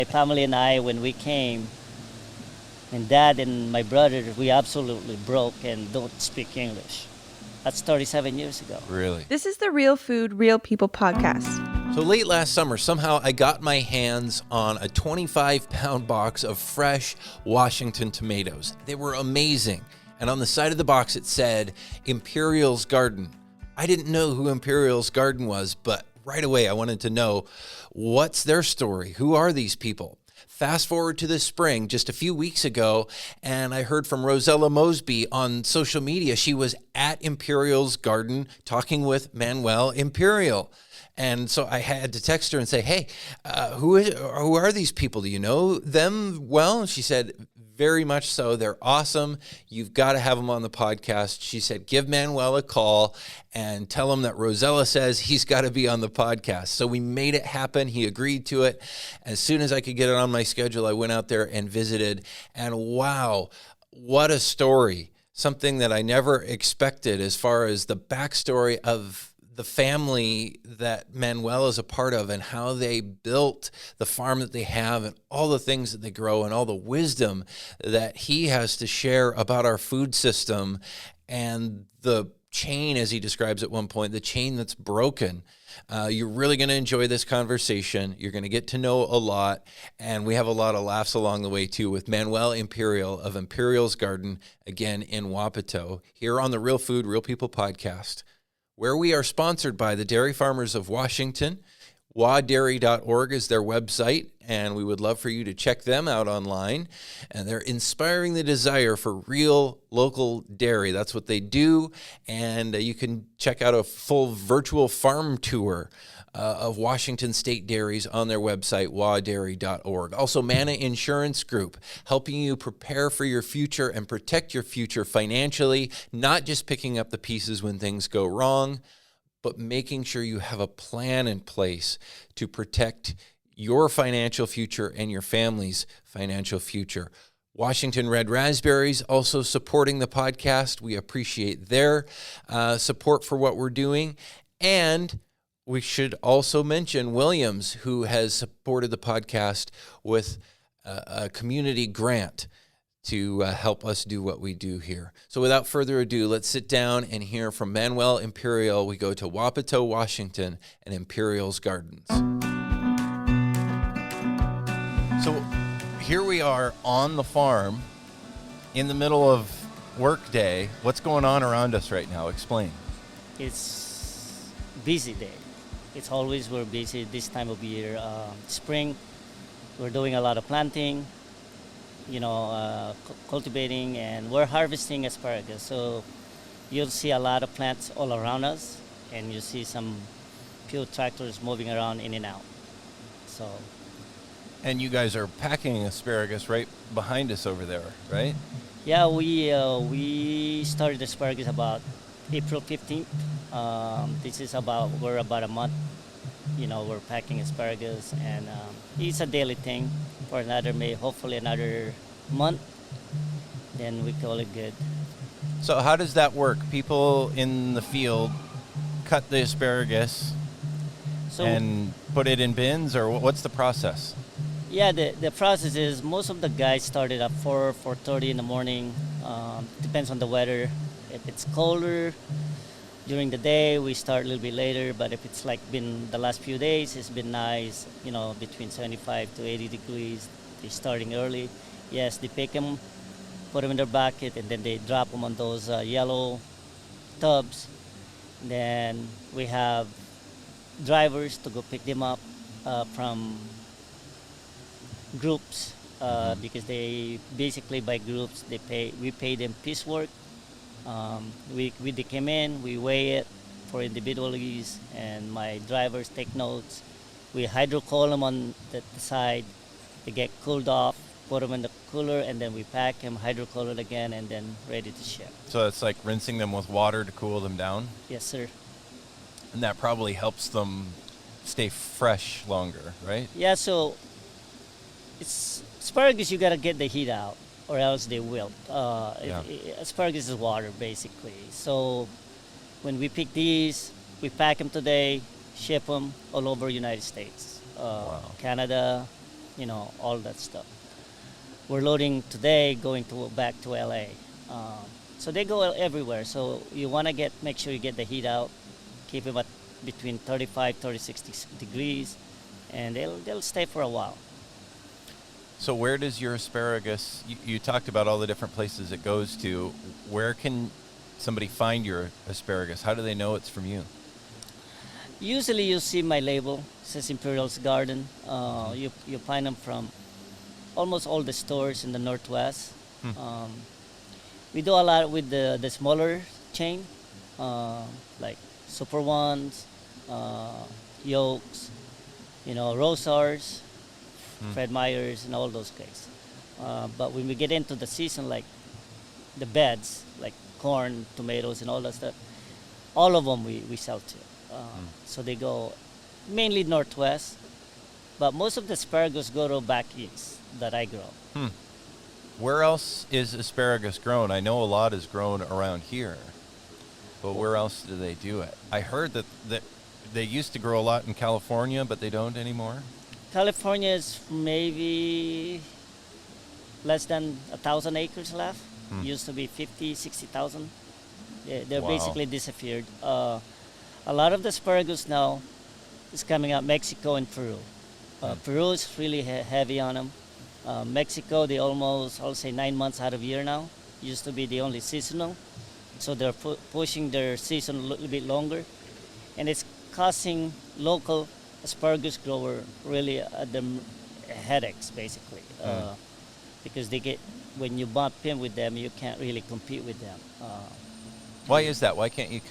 My family and I, when we came, and Dad and my brother, we absolutely broke and don't speak English. That's 37 years ago. Really? This is the Real Food, Real People podcast. So late last summer, somehow I got my hands on a 25-pound box of fresh Washington tomatoes. They were amazing. And on the side of the box, it said Imperial's Garden. I didn't know who Imperial's Garden was, but right away I wanted to know, what's their story? Who are these people? Fast forward to the spring, just a few weeks ago, and I heard from Rosella Mosby on social media. She was at Imperial's Garden talking with Manuel Imperial. And so I had to text her and say, hey, who are these people? Do you know them well? And she said, very much so. They're awesome. You've got to have them on the podcast. She said, give Manuel a call and tell him that Rosella says he's got to be on the podcast. So we made it happen. He agreed to it. As soon as I could get it on my schedule, I went out there and visited. And wow, what a story. Something that I never expected as far as the backstory of the family that Manuel is a part of and how they built the farm that they have and all the things that they grow and all the wisdom that he has to share about our food system and the chain, as he describes at one point, the chain that's broken. You're really going to enjoy this conversation. You're going to get to know a lot, and we have a lot of laughs along the way too with Manuel Imperial of Imperial's Garden, again in Wapato, here on the Real Food, Real People podcast, where we are sponsored by the Dairy Farmers of Washington. wadairy.org is their website, and we would love for you to check them out online. And they're inspiring the desire for real local dairy. That's what they do. And you can check out a full virtual farm tour of Washington State dairies on their website, wadairy.org. Also, Mana Insurance Group, helping you prepare for your future and protect your future financially, not just picking up the pieces when things go wrong, but making sure you have a plan in place to protect your financial future and your family's financial future. Washington Red Raspberries also supporting the podcast. We appreciate their support for what we're doing. And we should also mention Williams, who has supported the podcast with a community grant to help us do what we do here. So without further ado, let's sit down and hear from Manuel Imperial. We go to Wapato, Washington, and Imperial's Gardens. So here we are on the farm in the middle of work day. What's going on around us right now? Explain. It's busy day. It's always we're busy this time of year. Spring, we're doing a lot of planting, cultivating, and we're harvesting asparagus. So you'll see a lot of plants all around us, and you see some few tractors moving around in and out. So. And you guys are packing asparagus right behind us over there, right? Yeah, we started asparagus about April 15th. We're about a month, we're packing asparagus, and it's a daily thing for hopefully another month, then we call it good. So how does that work? People in the field cut the asparagus and put it in bins, or what's the process? Yeah, the process is most of the guys started at 4:30 in the morning. Depends on the weather. If it's colder during the day, we start a little bit later, but if it's like been the last few days, it's been nice, between 75 to 80 degrees. They're starting early. Yes, they pick them, put them in their bucket, and then they drop them on those yellow tubs. Then we have drivers to go pick them up from groups because they basically by groups we pay them piecework. They came in, we weigh it for individual use, and my drivers take notes. We hydrocoal them on the side. They get cooled off, put them in the cooler, and then we pack them, hydrocoal it again, and then ready to ship. So it's like rinsing them with water to cool them down? Yes, sir. And that probably helps them stay fresh longer, right? Yeah, so it's asparagus, you got to get the heat out, or else they wilt. Asparagus is water, basically. So when we pick these, we pack them today, ship them all over United States, Canada, all that stuff. We're loading today, going back to LA. So they go everywhere. So you want to make sure you get the heat out, keep them at between 35, 36 degrees, and they'll stay for a while. So where does your asparagus, you talked about all the different places it goes to. Where can somebody find your asparagus? How do they know it's from you? Usually you see my label, it says Imperial's Garden. You find them from almost all the stores in the Northwest. We do a lot with the smaller chain, like Super Ones, Yolks, Rosars, Fred Meyers, and all those guys. But when we get into the season, like the beds, like corn, tomatoes, and all that stuff, all of them we sell to. So they go mainly Northwest, but most of the asparagus go to back east that I grow. Where else is asparagus grown? I know a lot is grown around here, but where else do they do it? I heard that they used to grow a lot in California, but they don't anymore. California is maybe less than 1,000 acres left. Used to be 50, 60,000. They're Wow. basically disappeared. A lot of the asparagus now is coming out Mexico and Peru. Peru is really heavy on them. Mexico, they almost, I'll say 9 months out of year now. Used to be the only seasonal. So they're pushing their season a little bit longer. And it's causing local asparagus grower really headaches, basically. Because when you bump in with them, you can't really compete with them. Why is that? Why can't you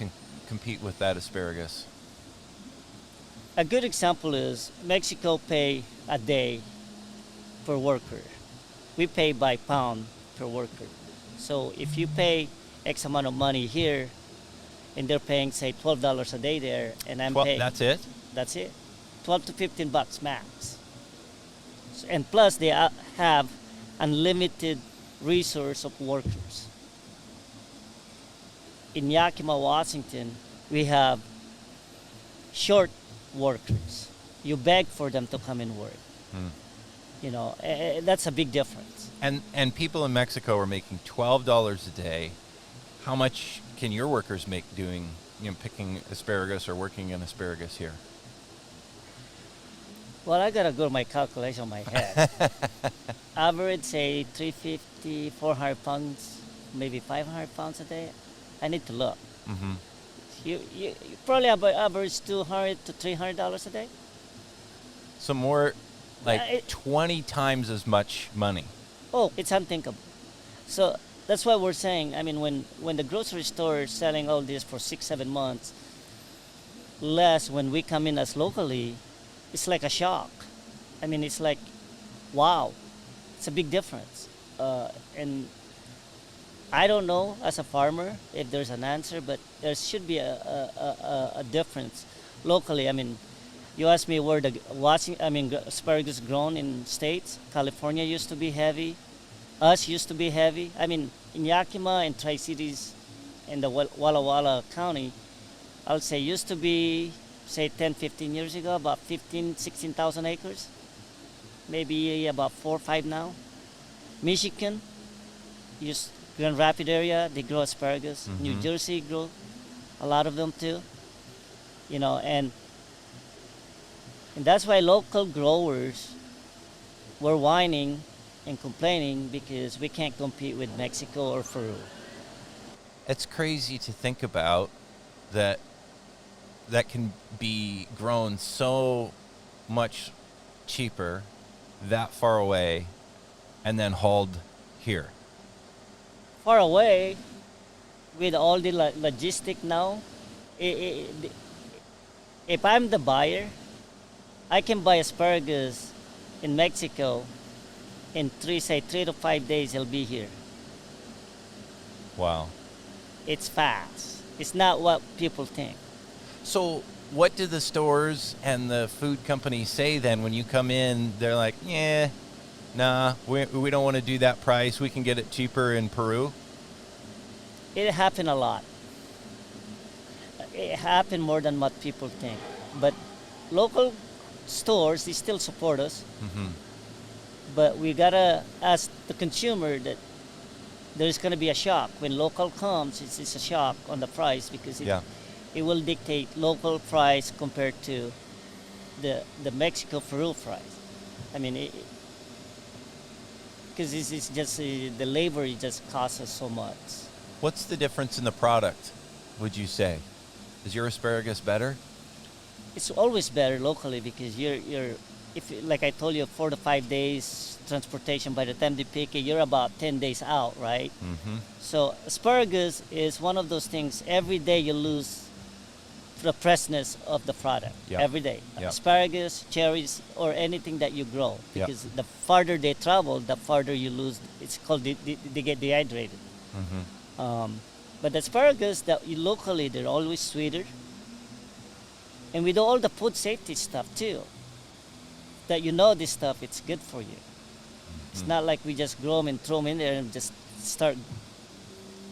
compete with that asparagus? A good example is Mexico pay a day per worker. We pay by pound per worker. So if you pay X amount of money here, and they're paying say $12 a day there, and I'm paying. That's it? That's it. 12 to 15 bucks max. And plus they have unlimited resource of workers. In Yakima, Washington, we have short workers. You beg for them to come and work. That's a big difference. And people in Mexico are making $12 a day. How much can your workers make doing, picking asparagus or working in asparagus here? Well, I gotta go to my calculation in my head. Average, say 350, 400 pounds, maybe 500 pounds a day. I need to look. You probably average $200 to $300 a day. So more like 20 times as much money. Oh, it's unthinkable. So that's why we're saying, when the grocery store is selling all this for 6-7 months, less when we come in as locally, it's like a shock. It's like, wow, it's a big difference. And I don't know as a farmer if there's an answer, but there should be a difference locally. You asked me where asparagus grown in states. California used to be heavy. Us used to be heavy. In Yakima and Tri-Cities in the Walla Walla County, I would say used to be, say 10, 15 years ago, about 15, 16,000 acres. Maybe about 4 or 5 now. Michigan, Grand Rapids area, they grow asparagus. New Jersey grow a lot of them too. And that's why local growers were whining and complaining because we can't compete with Mexico or Peru. It's crazy to think about that can be grown so much cheaper that far away and then hauled here. Far away, with all the logistic now, if I'm the buyer, I can buy asparagus in Mexico in 3 to 5 days. It'll be here. Wow. It's fast. It's not what people think. So what do the stores and the food companies say then when you come in? They're like, yeah, nah, we don't want to do that price. We can get it cheaper in Peru. It happened a lot. It happened more than what people think. But local stores, they still support us. But we gotta ask the consumer that there's gonna be a shock when local comes. It's a shock on the price because Yeah. it will dictate local price compared to the Mexico Peru price. I mean, because it's just the labor it just costs us so much. What's the difference in the product, would you say? Is your asparagus better? It's always better locally because you're if like I told you 4 to 5 days transportation. By the time they pick it, you're about 10 days out, right? Mm-hmm. So asparagus is one of those things. Every day you lose the freshness of the product. Yep. Every day, Yep. asparagus, cherries, or anything that you grow. Yep. Because the farther they travel, the farther you lose. It's called they get dehydrated. Mm-hmm. But the asparagus that you locally, they're always sweeter. And we do all the food safety stuff too. That you know this stuff, it's good for you. It's not like we just grow them and throw them in there and just start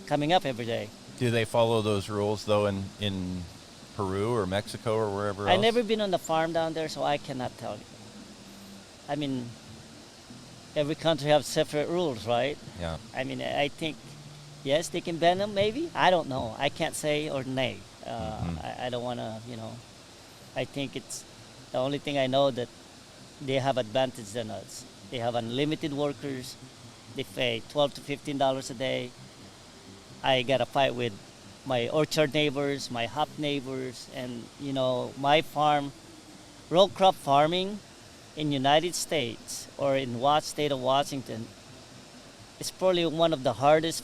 coming up every day. Do they follow those rules though in Peru or Mexico or wherever else? I've never been on the farm down there, so I cannot tell you. I mean, every country has separate rules, right? Yeah. I mean, I think, yes, they can ban them, maybe. I don't know. I can't say or nay. I don't want to, I think it's the only thing I know that they have advantage than us. They have unlimited workers. They pay $12 to $15 a day. I got to fight with my orchard neighbors, my hop neighbors, and my farm, row crop farming in United States or in state of Washington is probably one of the hardest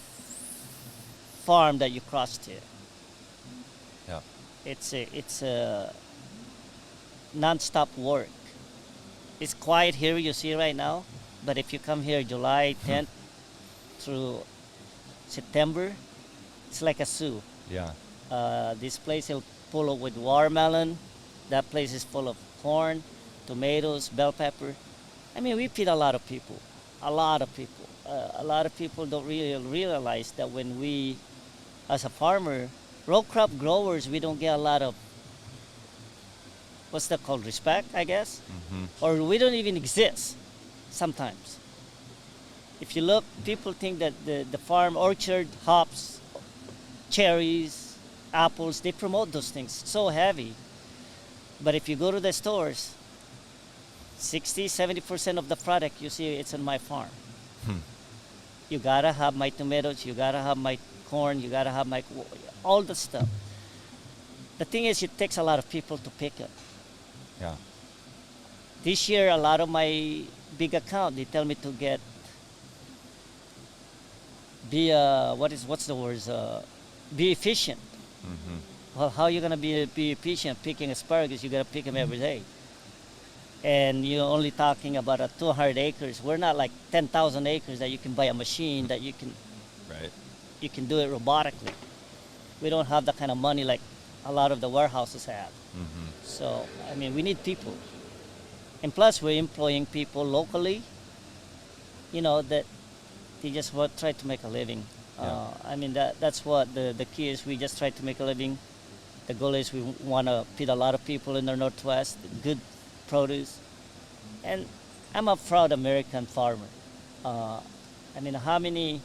farm that you cross to. Yeah. It's a non-stop work. It's quiet here, you see right now, but if you come here July 10th through September, it's like a zoo. Yeah. This place is full of with watermelon. That place is full of corn, tomatoes, bell pepper. I mean, we feed a lot of people. A lot of people. A lot of people don't really realize that when we, as a farmer, row crop growers, we don't get a lot of, what's that called, respect, I guess? Or we don't even exist sometimes. If you look, people think that the farm orchard, hops, cherries, apples, they promote those things so heavy. But if you go to the stores, 60-70% of the product you see, it's on my farm. You gotta have my tomatoes, you gotta have my corn, you gotta have all the stuff. The thing is, it takes a lot of people to pick it. Yeah. This year, a lot of my big account, they tell me to be efficient. Well, how are you gonna be efficient picking asparagus? You gotta pick them every day. And you're only talking about 200 acres. We're not like 10,000 acres that you can buy a machine that you can do it robotically. We don't have that kind of money like a lot of the warehouses have. So, I mean, we need people. And plus, we're employing people locally, that they just try to make a living. Yeah. I mean, that's what the key is. We just try to make a living. The goal is we want to feed a lot of people in the Northwest, good produce. And I'm a proud American farmer. I mean, how many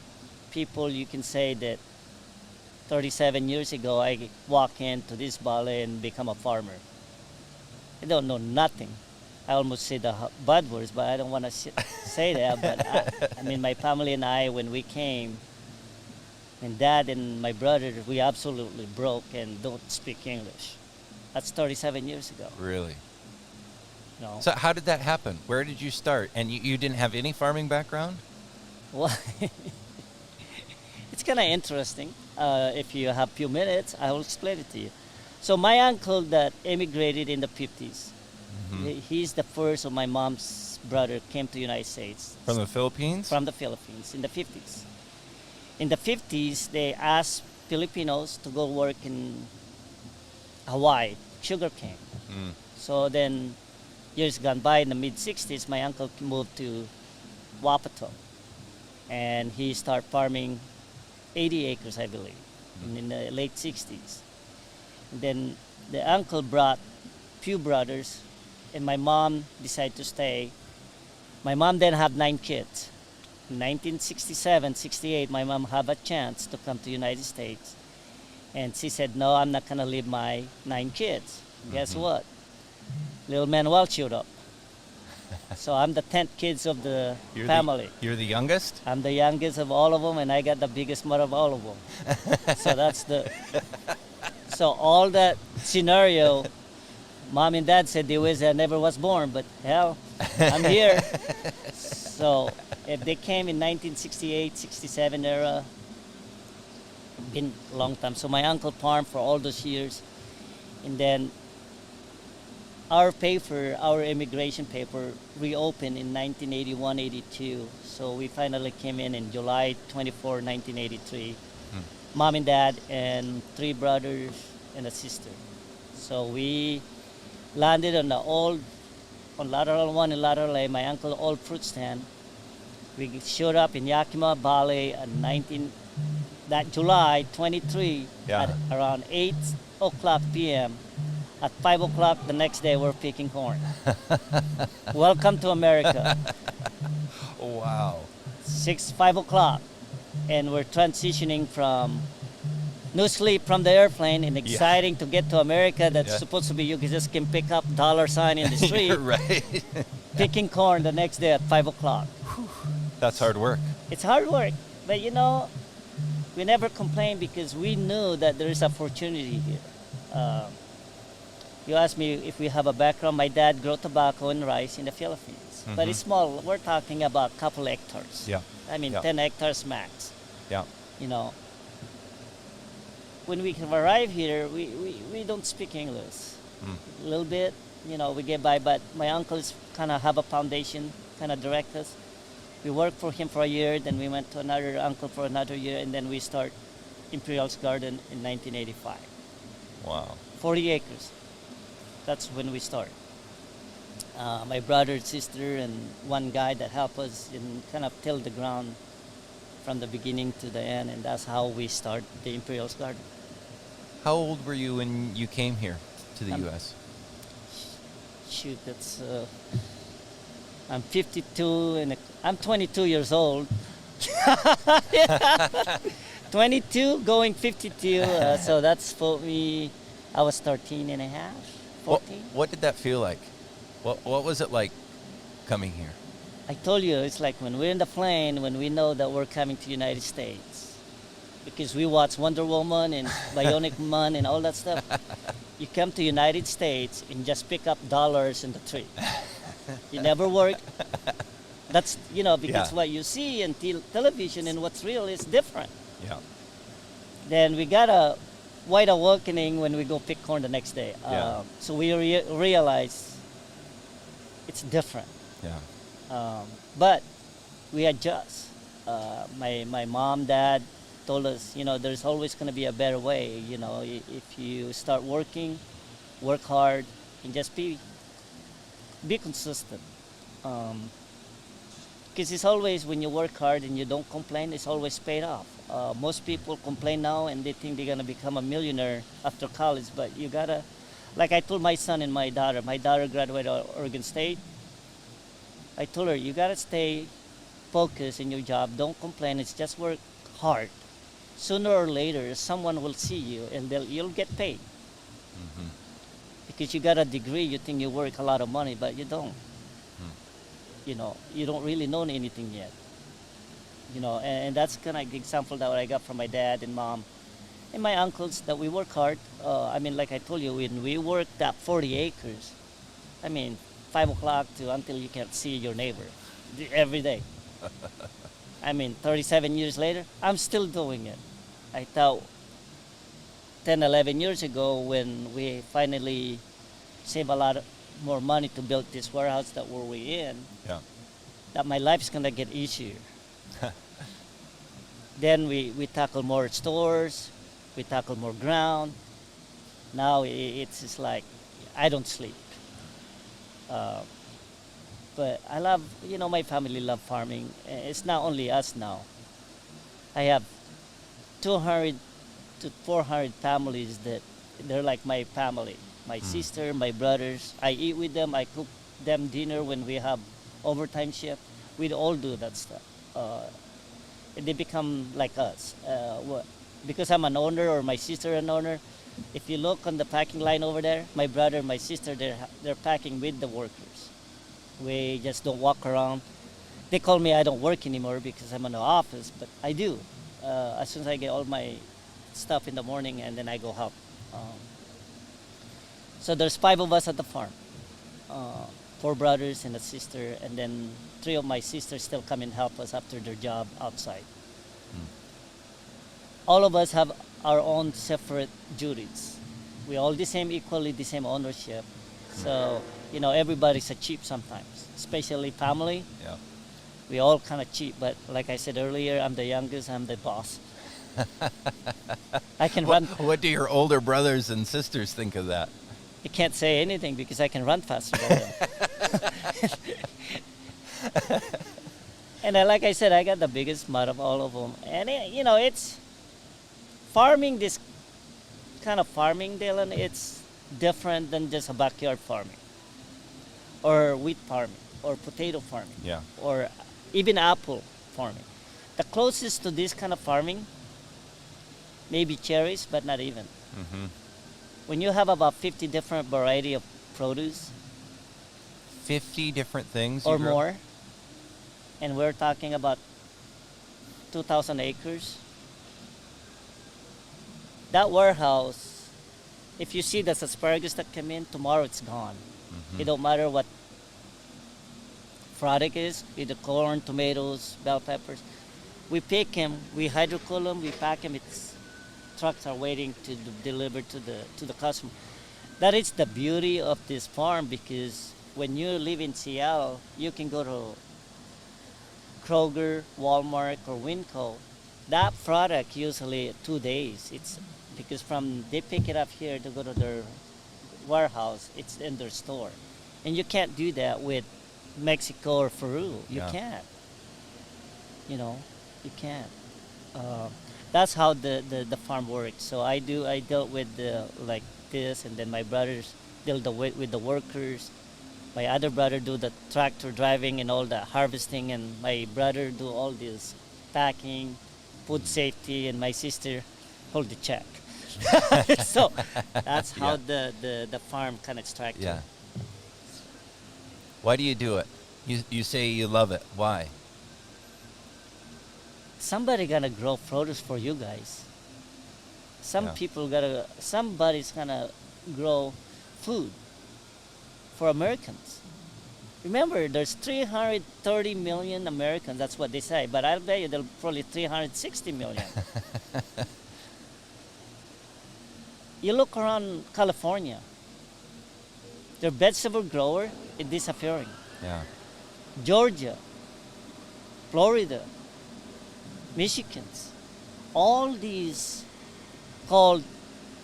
people you can say that 37 years ago I walk into this valley and become a farmer? I don't know nothing. I almost say the bad words, but I don't want to say that. But I mean, my family and I, when we came, and Dad and my brother, we absolutely broke and don't speak English. That's 37 years ago. Really? No. So how did that happen? Where did you start? And you didn't have any farming background? Well, it's kind of interesting. If you have a few minutes, I will explain it to you. So my uncle that immigrated in the 50s, he's the first of my mom's brother came to the United States. From the Philippines? From the Philippines in the 50s. In the 50s, they asked Filipinos to go work in Hawaii, sugarcane. So then, years gone by, in the mid-60s, my uncle moved to Wapato. And he started farming 80 acres, I believe, in the late 60s. And then the uncle brought few brothers, and my mom decided to stay My mom then had 9 kids. In 1967, 68, my mom had a chance to come to the United States. And she said, no, I'm not going to leave my 9 kids. Guess what? Little Manuel showed up. So I'm the 10th kids of the family. You're the youngest? I'm the youngest of all of them, and I got the biggest mouth of all of them. So that's the... So all that scenario, mom and dad said they wish I never was born, but hell, I'm here. So if they came in 1968, 67 era, been a long time. So my uncle farmed for all those years, and then our paper, our immigration paper, reopened in 1981-82. So we finally came in July 24, 1983. Mom and dad and 3 brothers and a sister. So we landed on on lateral 1 and lateral A, my uncle's old fruit stand. We showed up in Yakima Valley on July 23 at around 8 o'clock p.m. At 5 o'clock the next day, we're picking corn. Welcome to America. Wow. 5 o'clock. And we're transitioning from no sleep from the airplane and exciting to get to America. That's supposed to be you just can pick up $sign in the street. Right. Picking corn the next day at 5 o'clock. That's hard work. It's hard work. But we never complain because we knew that there is opportunity here. You asked me if we have a background. My dad grew tobacco and rice in the Philippines. But it's small. We're talking about a couple hectares. Yeah. 10 hectares max. Yeah. When we arrive here, we don't speak English. A little bit, we get by. But my uncles kind of have a foundation, kind of direct us. We worked for him for a year. Then we went to another uncle for another year. And then we start Imperial's Garden in 1985. Wow. 40 acres. That's when we start. My brother, sister, and one guy that helped us and kind of till the ground from the beginning to the end, and that's how we start the Imperial's Garden. How old were you when you came here to the U.S.? Shoot, that's... I'm 52, and I'm 22 years old. 22 going 52, so that's for me. I was 13 and a half, 14. What did that feel like? What was it like coming here? I told you, it's like when we're in the plane, when we know that we're coming to the United States. Because we watch Wonder Woman and Bionic Man and all that stuff. You come to United States and just pick up dollars in the tree. You never work. That's, because what you see in television and what's real is different. Yeah. Then we got a white awakening when we go pick corn the next day. So we realize it's different. Yeah. But we adjust. My mom, dad told us, there's always going to be a better way. If you start working, work hard, and just be consistent. Because it's always when you work hard and you don't complain, it's always paid off. Most people complain now and they think they're going to become a millionaire after college, but you got to, like I told my son and my daughter graduated Oregon State. I told her, you got to stay focused in your job. Don't complain. It's just work hard. Sooner or later, someone will see you and you'll get paid. Mm-hmm. Because you got a degree, you think you work a lot of money, but you don't. You don't really know anything yet. And that's kind of the example that I got from my dad and mom and my uncles, that we work hard. Like I told you, when we worked that 40 acres, 5 o'clock to until you can't see your neighbor every day. 37 years later, I'm still doing it. I thought 10, 11 years ago when we finally saved a lot more money to build this warehouse that we're in, that my life's going to get easier. Then we tackle more stores, we tackle more ground. Now it's just like, I don't sleep. But I love, my family love farming. It's not only us now. I have 200 to 400 families that they're like my family. My sister, my brothers. I eat with them. I cook them dinner when we have overtime shift. We'd all do that stuff. They become like us. Because I'm an owner or my sister an owner, if you look on the packing line over there, my brother and my sister, they're packing with the workers. We just don't walk around. They call me I don't work anymore because I'm in the office, but I do. As soon as I get all my stuff in the morning and then I go help. So there's 5 of us at the farm. 4 brothers and a sister, and then 3 of my sisters still come and help us after their job outside. All of us have our own separate duties. We all the same, equally the same ownership. So, everybody's a chief sometimes, especially family. Yeah. We all kind of cheat, but like I said earlier, I'm the youngest, I'm the boss. I can run. What do your older brothers and sisters think of that? You can't say anything because I can run faster than them. And like I said, I got the biggest mouth of all of them. And it's farming, this kind of farming, Dylan, it's different than just a backyard farming or wheat farming or potato farming. Yeah. Or even apple farming. The closest to this kind of farming, maybe cherries, but not even. Mm-hmm. When you have about 50 different variety of produce 50 different things or you grow? more, and we're talking about 2,000 acres, that warehouse, if you see this asparagus that came in, tomorrow it's gone. Mm-hmm. It don't matter what product is, either corn, tomatoes, bell peppers. We pick them, we hydrocool them, we pack them. Trucks are waiting to deliver to the customer. That is the beauty of this farm, because when you live in Seattle, you can go to Kroger, Walmart, or Winco. That product usually 2 days. It's because they pick it up here to go to their warehouse. It's in their store, and you can't do that with Mexico or Peru. You Yeah. can't. You can't. That's how the farm works. So I dealt with like this, and then my brothers deal with the workers. My other brother do the tractor driving and all the harvesting, and my brother do all this packing, food safety, and my sister hold the check. So that's how the farm kind of structured. Yeah. Why do you do it? You say you love it. Why? Somebody gonna grow produce for you guys. Yeah. Somebody's gonna grow food for Americans. Remember, there's 330 million Americans, that's what they say, but I'll bet you there'll probably 360 million. You look around California, their vegetable grower is disappearing. Yeah. Georgia, Florida, Michigans, all these called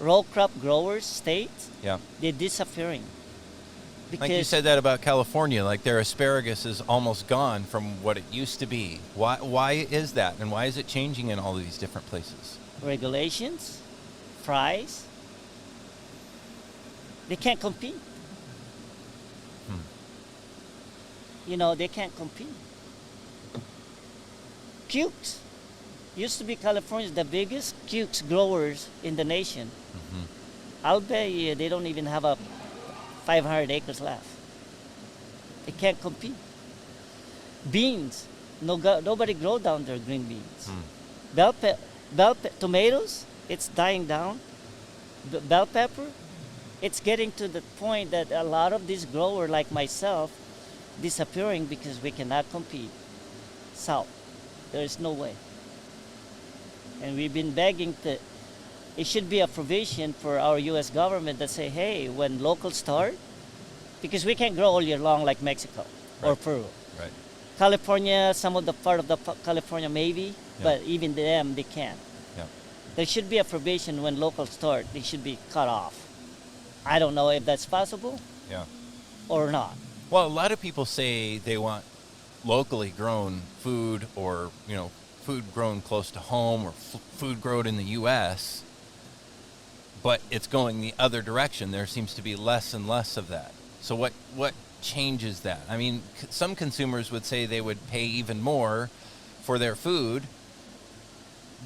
row crop growers states, Yeah. they're disappearing. Like you said that about California, like their asparagus is almost gone from what it used to be. Why is that, and why is it changing in all these different places? Regulations, price, they can't compete. They can't compete. Cukes. Used to be California's the biggest cukes growers in the nation. Mm-hmm. I'll bet you they don't even have 500 acres left. They can't compete. Beans. Nobody grow down there green beans. Tomatoes, it's dying down. Bell pepper, it's getting to the point that a lot of these growers like myself disappearing because we cannot compete. South, there is no way. And we've been begging it should be a provision for our U.S. government that say, hey, when locals start, because we can't grow all year long like Mexico or Peru. Right. California, some of the part of the California maybe, but even them, they can't. Yeah. There should be a provision when locals start, they should be cut off. I don't know if that's possible Yeah. or not. Well, a lot of people say they want locally grown food, or food grown close to home, or food grown in the U.S., but it's going the other direction. There seems to be less and less of that. So what changes that? I mean, some consumers would say they would pay even more for their food,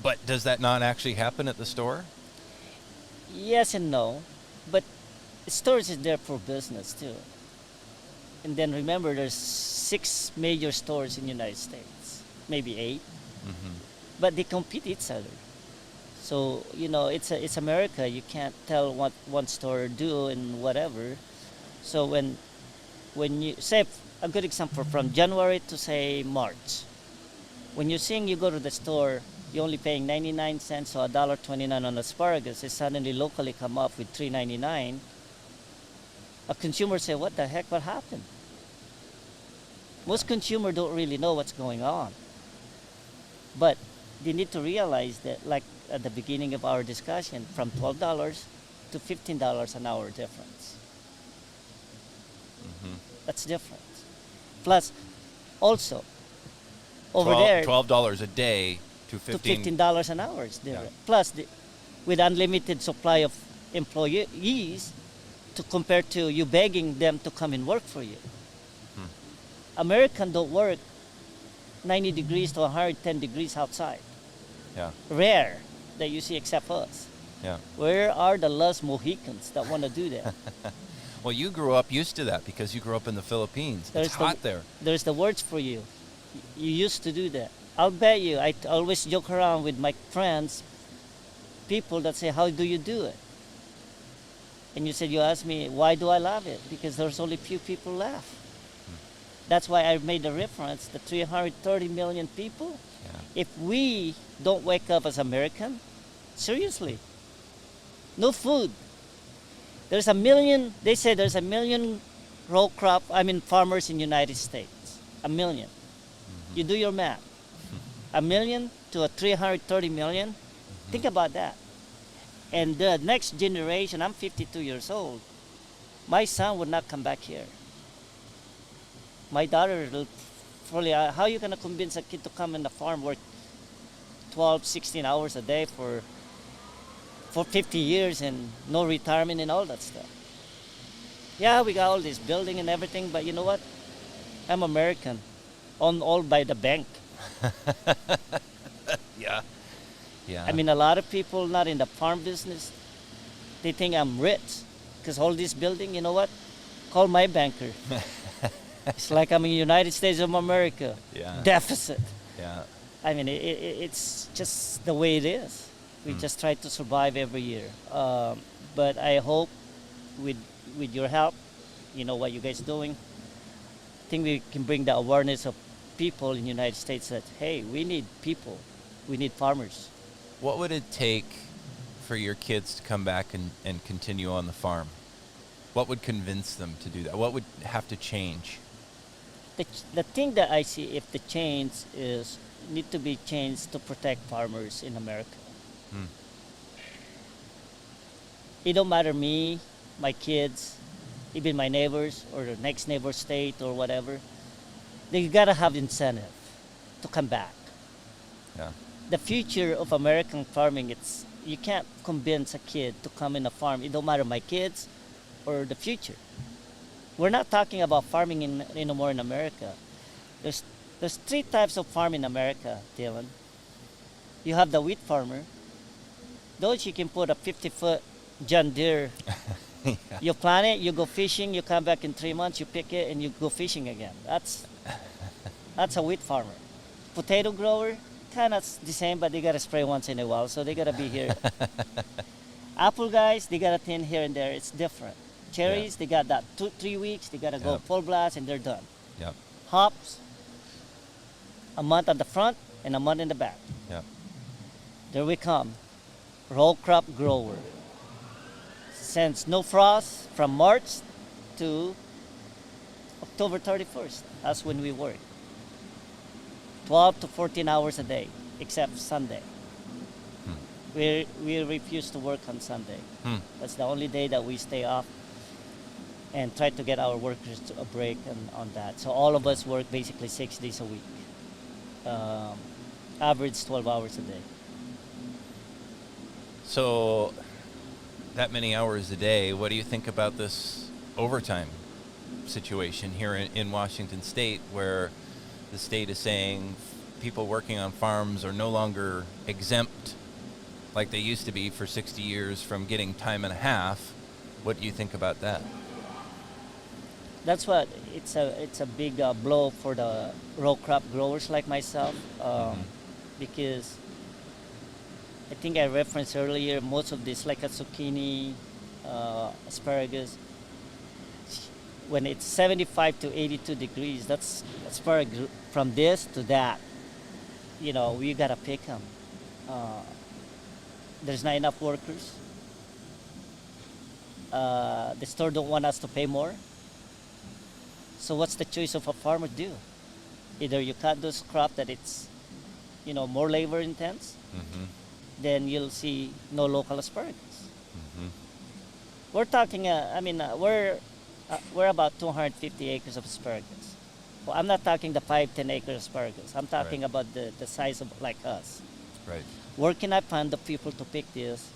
but does that not actually happen at the store? Yes and no, but stores is there for business too. And then remember, there's 6 major stores in the United States, maybe 8, Mm-hmm. but they compete each other. So it's America. You can't tell what one store do and whatever. So when you say a good example from January to say March, when you're seeing you go to the store, you're only paying 99 cents or $1.29 on asparagus. It suddenly locally come up with $3.99. A consumer say, "What the heck? What happened?" Most consumers don't really know what's going on, but they need to realize that, like at the beginning of our discussion, from $12 to $15 an hour difference. Mm-hmm. That's different. Plus, also, over there, $12 a day to to $15. $15 an hour is different. Yeah. Plus, with unlimited supply of employees, to compare to you begging them to come and work for you. Americans don't work 90 degrees to 110 degrees outside. Yeah, Rare that you see except us. yeah. Where are the last Mohicans that want to do that? Well, you grew up used to that because you grew up in the Philippines. It's hot there. There's the words for you. You used to do that. I'll bet you, I always joke around with my friends, people that say, "How do you do it?" And you ask me, why do I love it? Because there's only few people left. That's why I made the reference, the 330 million people. Yeah. If we don't wake up as American, seriously, no food. They say there's a million farmers in the United States. A million. Mm-hmm. You do your math. A million to a 330 million. Mm-hmm. Think about that. And the next generation, I'm 52 years old. My son would not come back here. My daughter will probably, how are you going to convince a kid to come in the farm, work 12, 16 hours a day for 50 years and no retirement and all that stuff? Yeah, we got all this building and everything, but you know what? I'm American, owned all by the bank. Yeah. Yeah. I mean, a lot of people not in the farm business, they think I'm rich because all this building, you know what? Call my banker. It's like I'm in the United States of America. Yeah. Deficit. Yeah. I mean, it's just the way it is. We just try to survive every year. But I hope with your help, what you guys doing, I think we can bring the awareness of people in the United States that, hey, we need people. We need farmers. What would it take for your kids to come back and continue on the farm? What would convince them to do that? What would have to change? The thing that I see, if the change need to be changed to protect farmers in America. It don't matter me, my kids, even my neighbors or the next neighbor state or whatever. They gotta have incentive to come back. Yeah. The future of American farming, you can't convince a kid to come in a farm. It don't matter my kids or the future. We're not talking about farming anymore in America. There's 3 types of farm in America, Dylan. You have the wheat farmer. Those you can put a 50-foot John Deere. Yeah. You plant it, you go fishing, you come back in 3 months, you pick it, and you go fishing again. That's a wheat farmer. Potato grower, kind of the same, but they got to spray once in a while, so they got to be here. Apple guys, they got to thin here and there. It's different. Cherries, they got that 2-3 weeks. They got to go full blast, and they're done. Yep. Hops, a month at the front and a month in the back. Yep. There we come. Row crop grower. Since no frost, from March to October 31st. That's when we work. 12 to 14 hours a day, except Sunday. We refuse to work on Sunday. That's the only day that we stay off and try to get our workers to a break on that. So all of us work basically 6 days a week. Average 12 hours a day. So that many hours a day, what do you think about this overtime? situation here in Washington State, where the state is saying people working on farms are no longer exempt like they used to be for 60 years from getting time and a half. What do you think about that? That's what it's a big blow for the row crop growers like myself, because I think I referenced earlier most of this, like a zucchini, asparagus. When it's 75 to 82 degrees, that's asparagus from this to that. You know, we gotta pick them. There's not enough workers. The store don't want us to pay more. So what's the choice of a farmer do? Either you cut those crop that it's, you know, more labor intense, then you'll see no local asparagus. We're talking, we're about 250 acres of asparagus. Well, I'm not talking the 5-10 acre asparagus. I'm talking about the size of like us. Right. Where can I find the people to pick this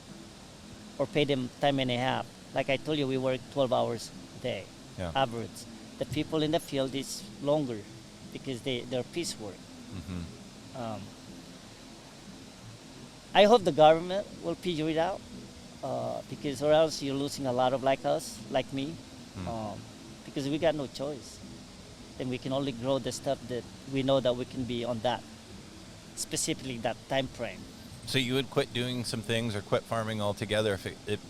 or pay them time and a half? Like I told you, we work 12 hours a day, average. The people in the field is longer because they're piecework. I hope the government will figure it out, because or else you're losing a lot of like us, like me, because we got no choice. And we can only grow the stuff that we know that we can be on that, specifically that time frame. So you would quit doing some things or quit farming altogether if it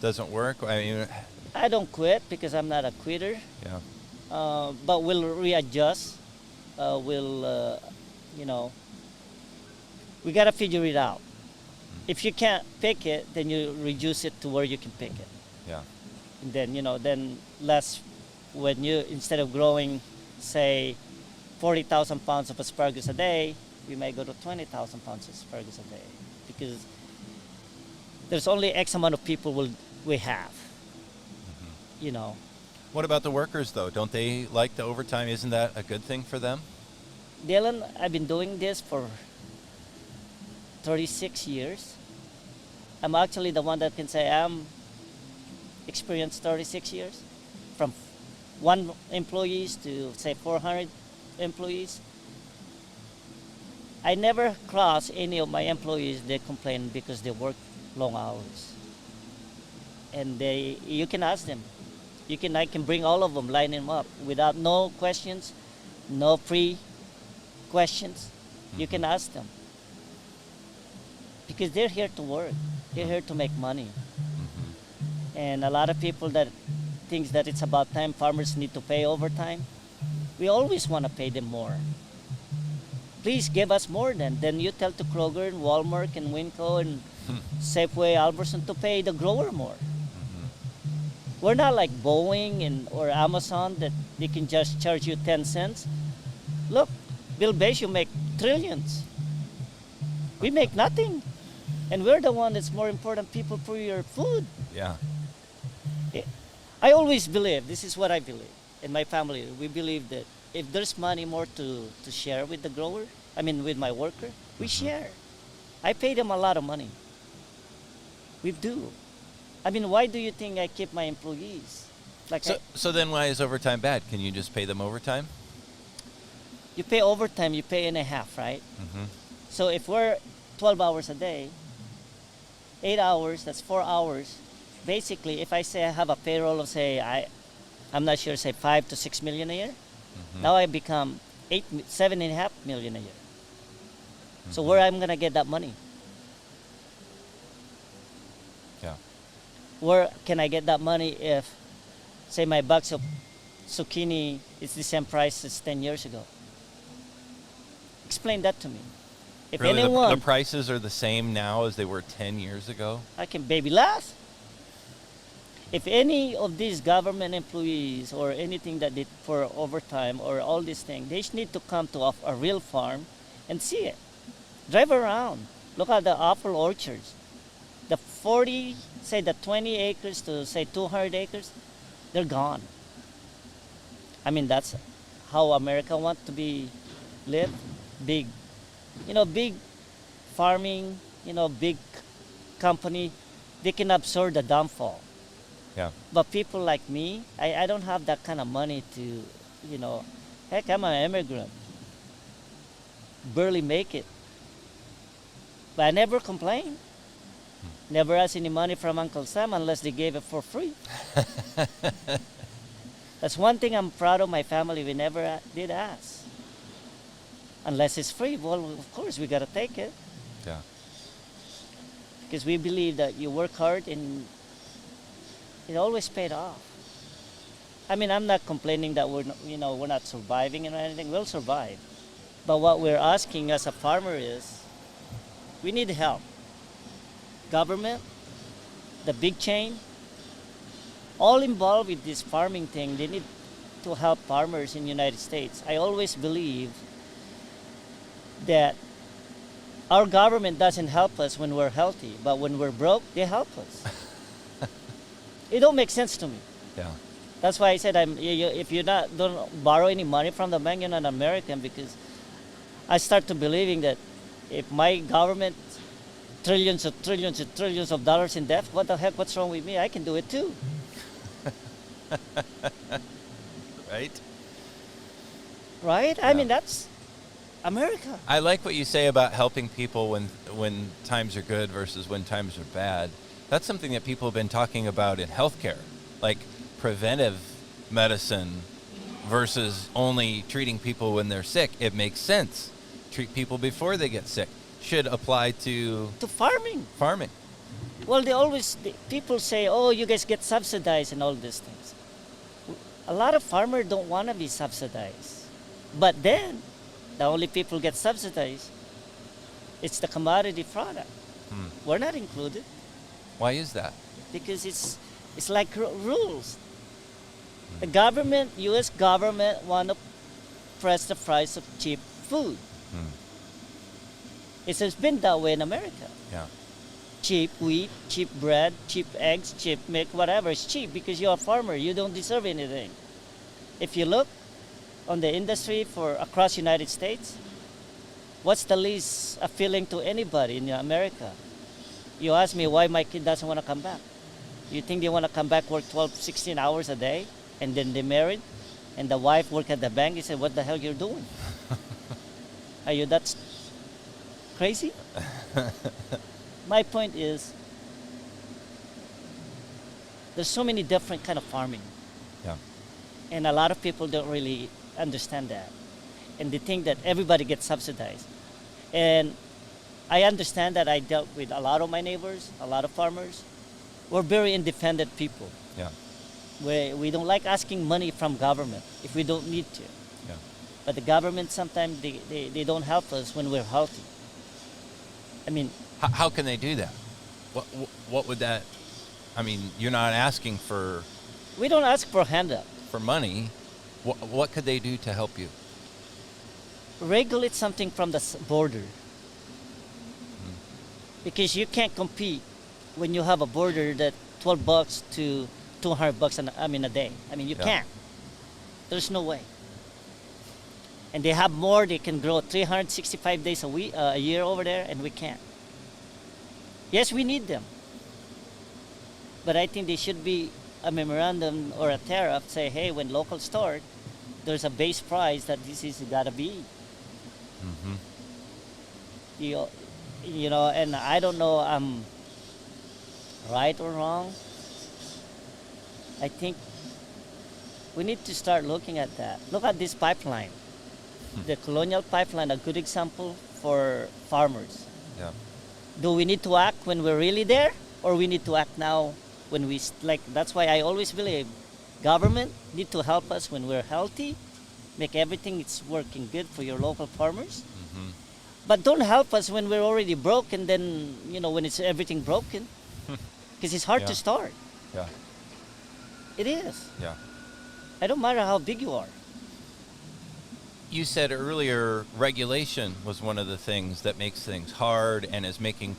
doesn't work? I mean, I don't quit because I'm not a quitter. yeah. But we'll readjust. We gotta figure it out. If you can't pick it, then you reduce it to where you can pick it. Yeah. And then, then less, when you, instead of growing, say, 40,000 pounds of asparagus a day, we may go to 20,000 pounds of asparagus a day, because there's only X amount of people we have, you know. What about the workers, though? Don't they like the overtime? Isn't that a good thing for them? Dylan, I've been doing this for 36 years. I'm actually the one that can say I'm experienced 36 years. From 1 employees to, say, 400 employees. I never cross any of my employees that complain because they work long hours. And you can ask them. I can bring all of them, line them up without no questions, no pre-questions. You can ask them. Because they're here to work. They're here to make money. And a lot of people that thinks that it's about time farmers need to pay overtime. We always want to pay them more. Please give us more then you tell to Kroger and Walmart and Winco and Safeway, Albertson to pay the grower more. We're not like Boeing or Amazon that they can just charge you 10 cents. Look, Bill Gates, you make trillions. We make nothing. And we're the one that's more important people for your food. Yeah. I always believe, this is what I believe, in my family, we believe that if there's money more to share with the grower, with my worker, we share. I pay them a lot of money. We do. Why do you think I keep my employees? So then why is overtime bad? Can you just pay them overtime? You pay overtime, you pay and a half, right? So if we're 12 hours a day, 8 hours, that's 4 hours. Basically, if I say I have a payroll of, say, I'm not sure, say 5 to 6 million a year, now I become 7.5 million a year. So where I'm gonna get that money? Yeah. Where can I get that money if, say, my box of zucchini is the same price as 10 years ago? Explain that to me. If really, anyone, the prices are the same now as they were 10 years ago? I can baby last. If any of these government employees or anything that did for overtime or all these things, they need to come to a real farm and see it. Drive around. Look at the apple orchards. The 20 acres to, say, 200 acres, they're gone. That's how America wants to be lived. Big farming, big company, they can absorb the downfall. Yeah. But people like me, I don't have that kind of money to, heck, I'm an immigrant. Barely make it. But I never complain. Never ask any money from Uncle Sam unless they gave it for free. That's one thing I'm proud of my family. We never did ask. Unless it's free, well, of course, we got to take it. Yeah. Because we believe that you work hard and it always paid off. I mean, I'm not complaining that we're not surviving or anything. We'll survive. But what we're asking as a farmer is, we need help. Government, the big chain, all involved with this farming thing, they need to help farmers in the United States. I always believe that our government doesn't help us when we're healthy, but when we're broke, they help us. It don't make sense to me. Yeah. That's why I said if you don't borrow any money from the bank, you're not American, because I start to believing that if my government trillions of dollars in debt, what the heck, what's wrong with me? I can do it too. Right? Right? I mean, that's America. I like what you say about helping people when times are good versus when times are bad. That's something that people have been talking about in healthcare, like preventive medicine versus only treating people when they're sick. It makes sense. Treat people before they get sick. Should apply to farming. Farming. Well, people say, oh, you guys get subsidized and all these things. A lot of farmers don't want to be subsidized. But then, the only people get subsidized, it's the commodity product. We're not included. Why is that? Because it's like rules. The government, U.S. government, want to press the price of cheap food. It's been that way in America. Yeah. Cheap wheat, cheap bread, cheap eggs, cheap milk, whatever. It's cheap because you're a farmer. You don't deserve anything. If you look on the industry for across the United States, what's the least appealing to anybody in America? You ask me why my kid doesn't want to come back. You think they want to come back, work 12, 16 hours a day, and then they married, and the wife work at the bank? He said, what the hell you're doing? Are you that crazy? My point is, there's so many different kind of farming. Yeah. And a lot of people don't really understand that. And they think that everybody gets subsidized. And I understand that. I dealt with a lot of my neighbors, a lot of farmers. We're very independent people. Yeah. We don't like asking money from government if we don't need to. Yeah. But the government sometimes they don't help us when we're healthy. I mean, How can they do that? What would that? I mean, you're not asking for we don't ask for handout. for money. What could they do to help you? Regulate something from the border. Because you can't compete when you have a border that $12 to $200 a day. I mean, you can't. There's no way. And they have more. They can grow 365 days a year over there, and we can't. Yes, we need them. But I think there should be a memorandum or a tariff say, hey, when locals start, there's a base price that this is gotta be. And I don't know I'm right or wrong. I think we need to start looking at that. Look at this pipeline. The Colonial Pipeline, a good example for farmers. Yeah. Do we need to act when we're really there, or we need to act now when we that's why I always believe government need to help us when we're healthy, make everything it's working good for your local farmers. But don't help us when we're already broke, and then when it's everything broken, because it's hard to start. Yeah. It is. Yeah. I don't matter how big you are. You said earlier regulation was one of the things that makes things hard and is making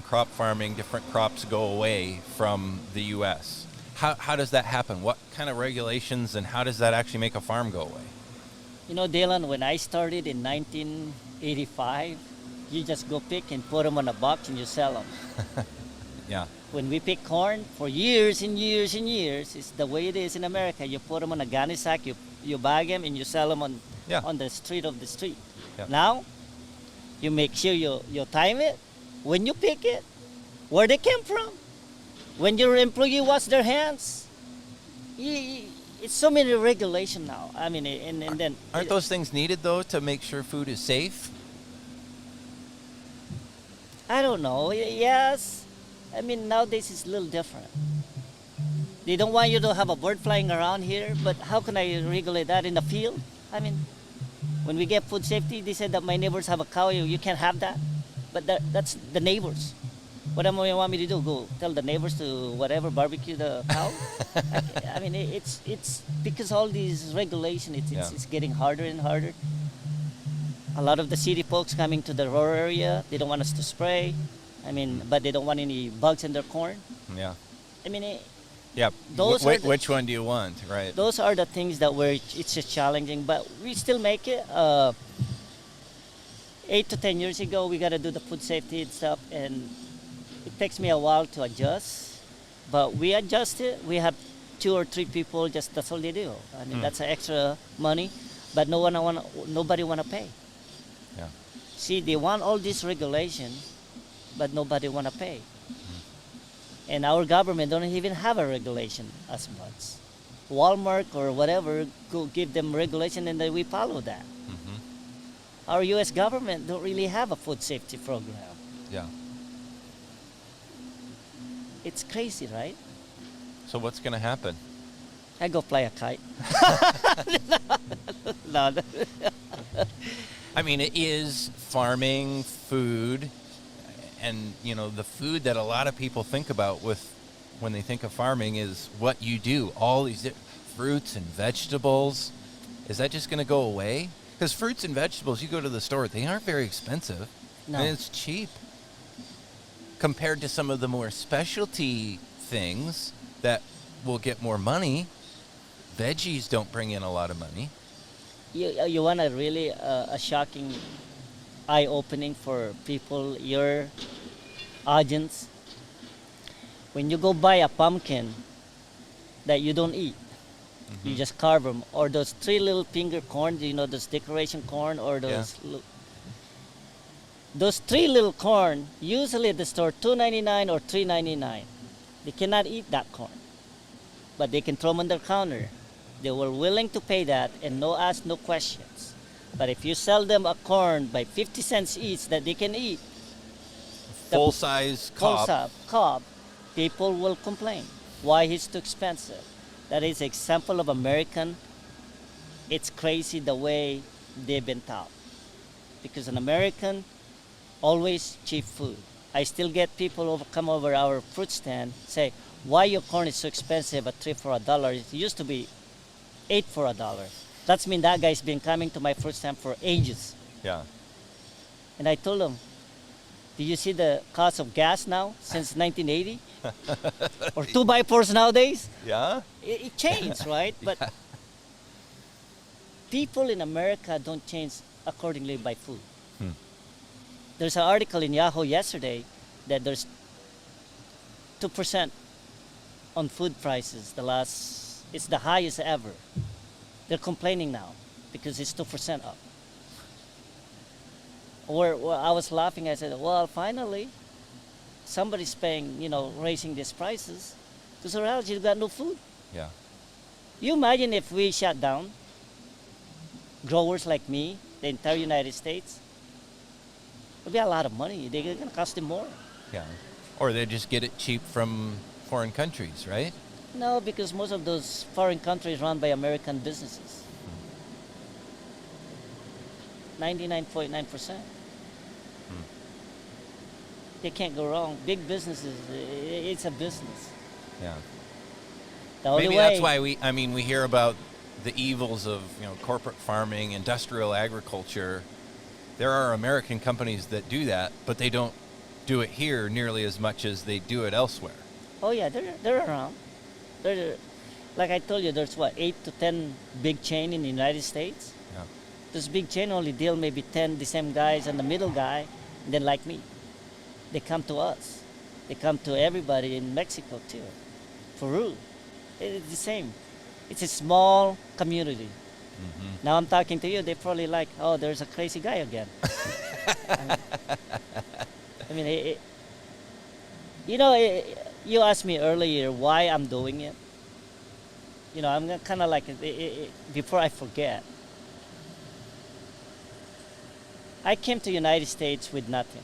crop farming, different crops go away from the U.S. How does that happen? What kind of regulations, and how does that actually make a farm go away? Dylan, when I started in 1985, you just go pick and put them on a box and you sell them. Yeah. When we pick corn for years and years and years, it's the way it is in America. You put them on a gunny sack, you bag them, and you sell them Yeah. on the street. Yeah. Now, you make sure you time it. When you pick it, where they came from. When your employee wash their hands. It's so many regulation now. I mean, and then... Aren't those things needed, though, to make sure food is safe? I don't know. Yes. I mean, nowadays it's a little different. They don't want you to have a bird flying around here, but how can I regulate that in the field? I mean, when we get food safety, they said that my neighbors have a cow, you can't have that. But that's the neighbors. What am I want me to do? Go tell the neighbors to whatever barbecue the cow? I mean, it's because all these regulations, it's getting harder and harder. A lot of the city folks coming to the rural area, they don't want us to spray. I mean, but they don't want any bugs in their corn. Yeah. I mean, Yeah. Those are the- Which one do you want, right? those are the things that it's just challenging, but we still make it. 8 to 10 years ago, we got to do the food safety and stuff, and it takes me a while to adjust, but we adjust it. We have 2 or 3 people, just that's all they do. I mean, that's extra money, but nobody want to pay. Yeah. See, they want all this regulation, but nobody want to pay. And our government don't even have a regulation as much. Walmart or whatever go give them regulation and then we follow that. Mm-hmm. Our U.S. government don't really have a food safety program. Yeah. It's crazy, right? So what's going to happen? I go fly a kite. No. I mean, it is farming, food, and, you know, the food that a lot of people think about when they think of farming is what you do. All these fruits and vegetables. Is that just going to go away? Because fruits and vegetables, you go to the store, they aren't very expensive. No. And it's cheap. Compared to some of the more specialty things that will get more money, veggies don't bring in a lot of money. You want a really a shocking eye-opening for people, your audience. When you go buy a pumpkin that you don't eat, you just carve them, or those 3 little finger corn, you know, those decoration corn, or those those 3 little corn, usually at the store $2.99 or $3.99. They cannot eat that corn, but they can throw them on their counter. They were willing to pay that and no ask, no questions. But if you sell them a corn by 50 cents each that they can eat, Full-size cob, people will complain. Why it's too expensive? That is an example of American. It's crazy the way they've been taught. Because an American, always cheap food. I still get people come over our fruit stand, say, why your corn is so expensive at 3 for $1? It used to be 8 for $1. That's mean that guy's been coming to my fruit stand for ages. Yeah. And I told him, do you see the cost of gas now since 1980? Or 2x4s nowadays? Yeah? It changed, right? But people in America don't change accordingly by food. There's an article in Yahoo yesterday that there's 2% on food prices. It's the highest ever. They're complaining now because it's 2% up. I was laughing. I said, well, finally, somebody's paying, raising these prices. Because or else you've got no food. Yeah. You imagine if we shut down growers like me, the entire United States, it'll be a lot of money. They're going to cost them more. Yeah. Or they just get it cheap from foreign countries, right? No, because most of those foreign countries run by American businesses. 99.9%. They can't go wrong. Big businesses, it's a business. Yeah. The only Maybe way, that's why we hear about the evils of, corporate farming, industrial agriculture. There are American companies that do that, but they don't do it here nearly as much as they do it elsewhere. Oh yeah, they're around. Like I told you, there's 8 to 10 big chain in the United States. Yeah. This big chain only deal maybe 10 the same guys and the middle guy, and then like me, they come to us. They come to everybody in Mexico too. Peru, it's the same. It's a small community. Now I'm talking to you, they probably like, oh, there's a crazy guy again. I mean, you asked me earlier why I'm doing it. I'm kind of like, before I forget, I came to United States with nothing.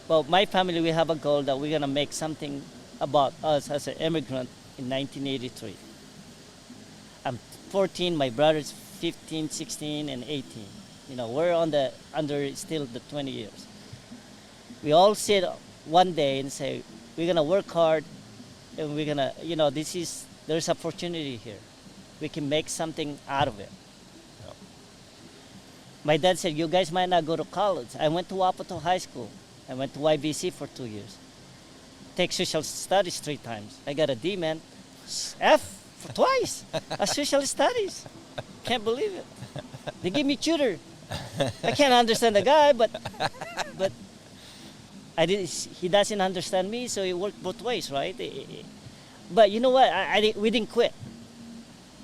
Well, my family, we have a goal that we're going to make something about us as an immigrant in 1983. I'm 14, my brother's 15, 16, and 18. We're under still the 20 years. We all sit one day and say, we're going to work hard, and we're going to, there's opportunity here. We can make something out of it. Yep. My dad said, you guys might not go to college. I went to Wapato High School. I went to YBC for 2 years. Take social studies 3 times. I got a D, man. F for twice. Social studies. Can't believe it. They give me tutor. I can't understand the guy, but he doesn't understand me, so it worked both ways, right? But you know what? We didn't quit.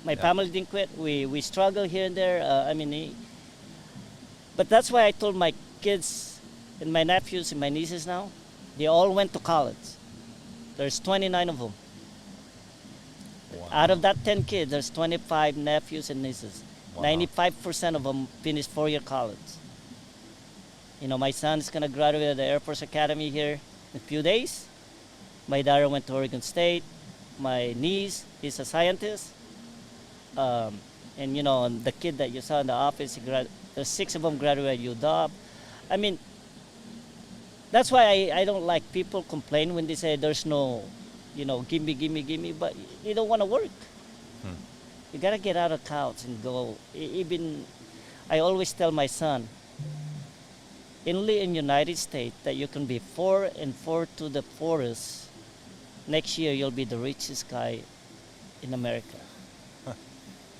My family didn't quit. We struggled here and there. But that's why I told my kids and my nephews and my nieces now, they all went to college. There's 29 of them. Wow. Out of that 10 kids, there's 25 nephews and nieces. Wow. 95% of them finished 4-year college. My son's going to graduate at the Air Force Academy here in a few days. My daughter went to Oregon State. My niece is a scientist. And the kid that you saw in the office, there's 6 of them graduated at UW. I mean, that's why I don't like people complain when they say there's no, gimme, but you don't want to work. You got to get out of the couch and go. I always tell my son, only in United States that you can be 4 and 4 to the forest. Next year you'll be the richest guy in America.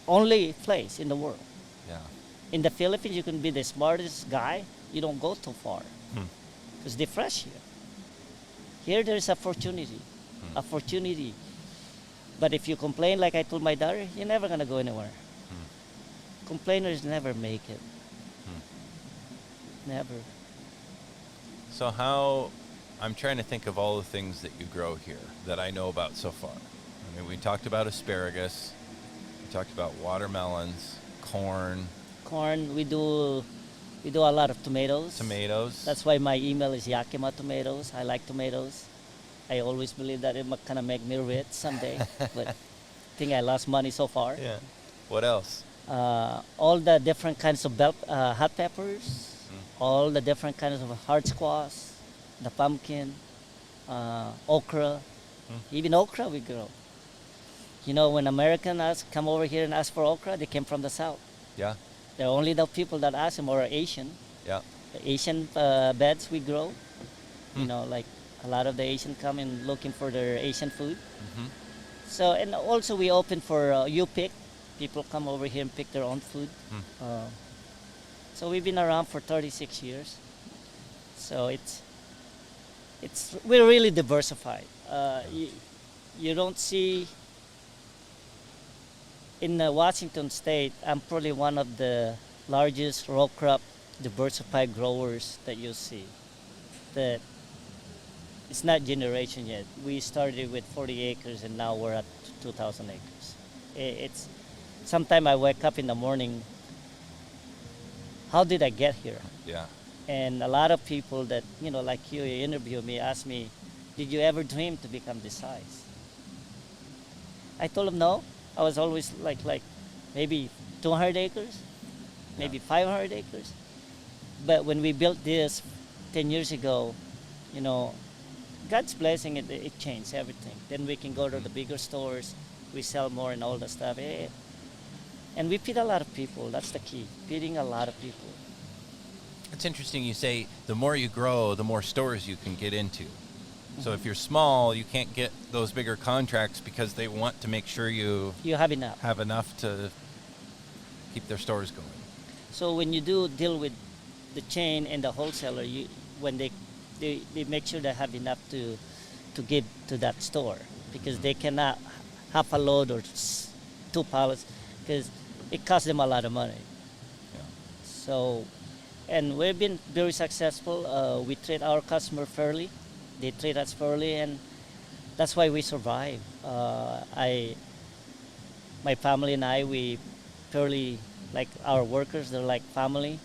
Only place in the world. Yeah. In the Philippines, you can be the smartest guy. You don't go too far. Because they're fresh here. Here there's opportunity. But if you complain, like I told my daughter, you're never going to go anywhere. Complainers never make it. Never. So I'm trying to think of all the things that you grow here that I know about so far. I mean, we talked about asparagus. We talked about watermelons, corn. We do a lot of tomatoes. Tomatoes. That's why my email is Yakima Tomatoes. I like tomatoes. I always believe that it might kind of make me rich someday. But I think I lost money so far. Yeah. What else? All the different kinds of hot peppers, all the different kinds of hard squash, the pumpkin, okra. Even okra we grow. When Americans come over here and ask for okra, they came from the South. Yeah. They're only the people that ask them are Asian. Yeah. The Asian beds we grow. Like a lot of the Asian come in looking for their Asian food. So, and also we open for you pick. People come over here and pick their own food. So we've been around for 36 years. So we're really diversified. You don't see in Washington State. I'm probably one of the largest row crop diversified growers that you see. That it's not generation yet. We started with 40 acres and now we're at 2,000 acres. Sometimes I wake up in the morning, how did I get here? Yeah. And a lot of people that, like you interview me, ask me, did you ever dream to become this size? I told them no. I was always like maybe 200 acres, maybe 500 acres. But when we built this 10 years ago, God's blessing, it changed everything. Then we can go to the bigger stores, we sell more and all that stuff. And we feed a lot of people. That's the key, feeding a lot of people. It's interesting you say the more you grow, the more stores you can get into. So if you're small, you can't get those bigger contracts because they want to make sure you have enough to keep their stores going. So when you do deal with the chain and the wholesaler, when they they make sure they have enough to give to that store, because they cannot half a load or 2 pallets, because it costs them a lot of money. Yeah. So, and we've been very successful. We treat our customer fairly. They treat us fairly, and that's why we survive. My family and I, we purely, like our workers, they're like family,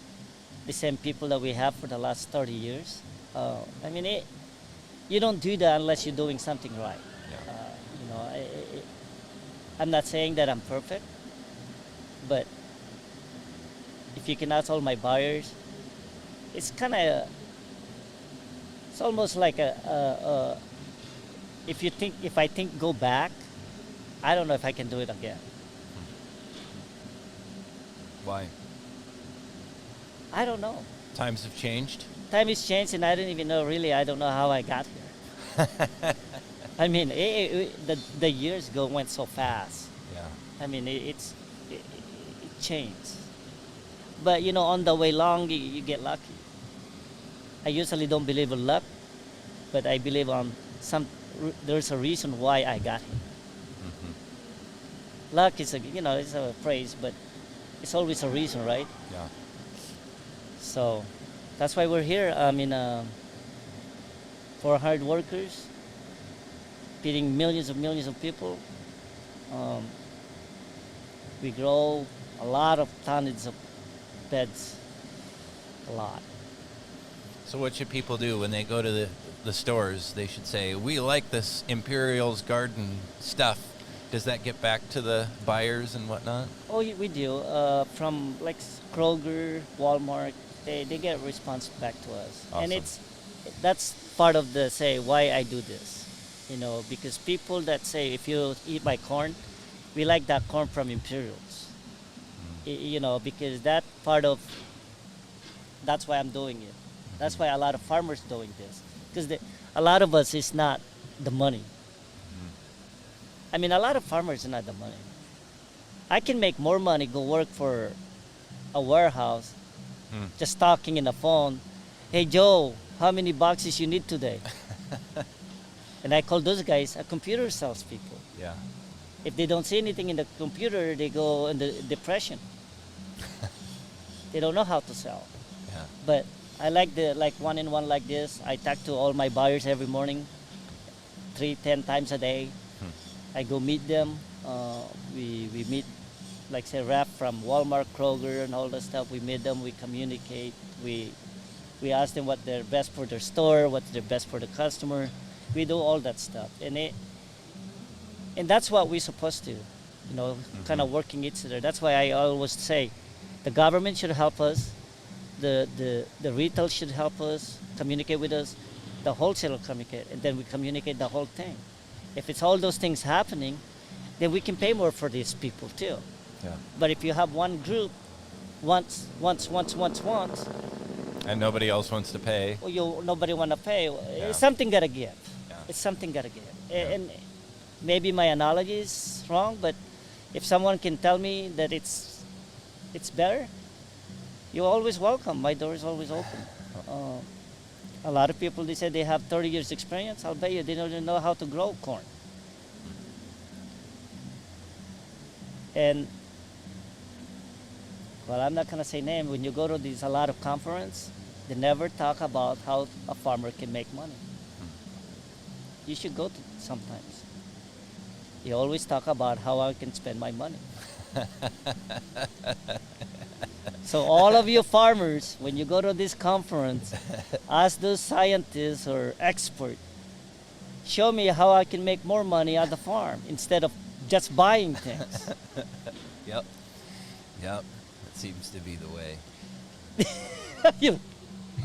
the same people that we have for the last 30 years. I mean, you don't do that unless you're doing something right. Yeah. You know, I'm not saying that I'm perfect, but if you can ask all my buyers, it's kind of, it's almost like if I think go back, I don't know if I can do it again. Why? I don't know. Times have changed. Time has changed, and I don't even know, really, I don't know how I got here. I mean, the years went so fast. Yeah. I mean, it changed. But, you know, on the way along, you get lucky. I usually don't believe in luck, but I believe on there's a reason why I got here. Mm-hmm. Luck is it's a phrase, but it's always a reason, right? Yeah. So that's why we're here. I mean, for hard workers, feeding millions of people. We grow a lot of tonnage of beds, a lot. So what should people do when they go to the stores? They should say, we like this Imperial's garden stuff. Does that get back to the buyers and whatnot? Oh, we do. From like Kroger, Walmart, they get a response back to us. Awesome. And that's part of the why I do this. You know, because people that say, if you eat my corn, we like that corn from Imperials. You know, because that's why I'm doing it. That's why a lot of farmers doing this. Because a lot of us is not the money. I mean, a lot of farmers are not the money. I can make more money, go work for a warehouse, just talking in the phone. Hey, Joe, how many boxes you need today? And I call those guys computer salespeople. Yeah. If they don't see anything in the computer, they go into depression. They don't know how to sell. Yeah. But I like one-on-one like this. I talk to all my buyers every morning, 10 times a day. I go meet them. We meet, like say, rep from Walmart, Kroger, and all that stuff. We meet them. We communicate. We ask them what they're best for their store, what's their best for the customer. We do all that stuff, and that's what we're supposed to, kind of working each other. That's why I always say, the government should help us, the retail should help us, communicate with us, the wholesaler communicate, and then we communicate the whole thing. If it's all those things happening, then we can pay more for these people too. Yeah. But if you have one group, once, And nobody else wants to pay. or nobody want to pay, Yeah. it's something gotta give. Yeah. It's something gotta give. Yeah. And maybe my analogy is wrong, but if someone can tell me that it's better, you're always welcome. My door is always open. A lot of people, they say they have 30 years experience. I'll bet you they don't even know how to grow corn. And, well, I'm not going to say name. When you go to a lot of conference, they never talk about how a farmer can make money. You should go to sometimes. They always talk about how I can spend my money. So all of you farmers, when you go to this conference, ask those scientists or experts, show me how I can make more money at the farm instead of just buying things. Yep. That seems to be the way. you,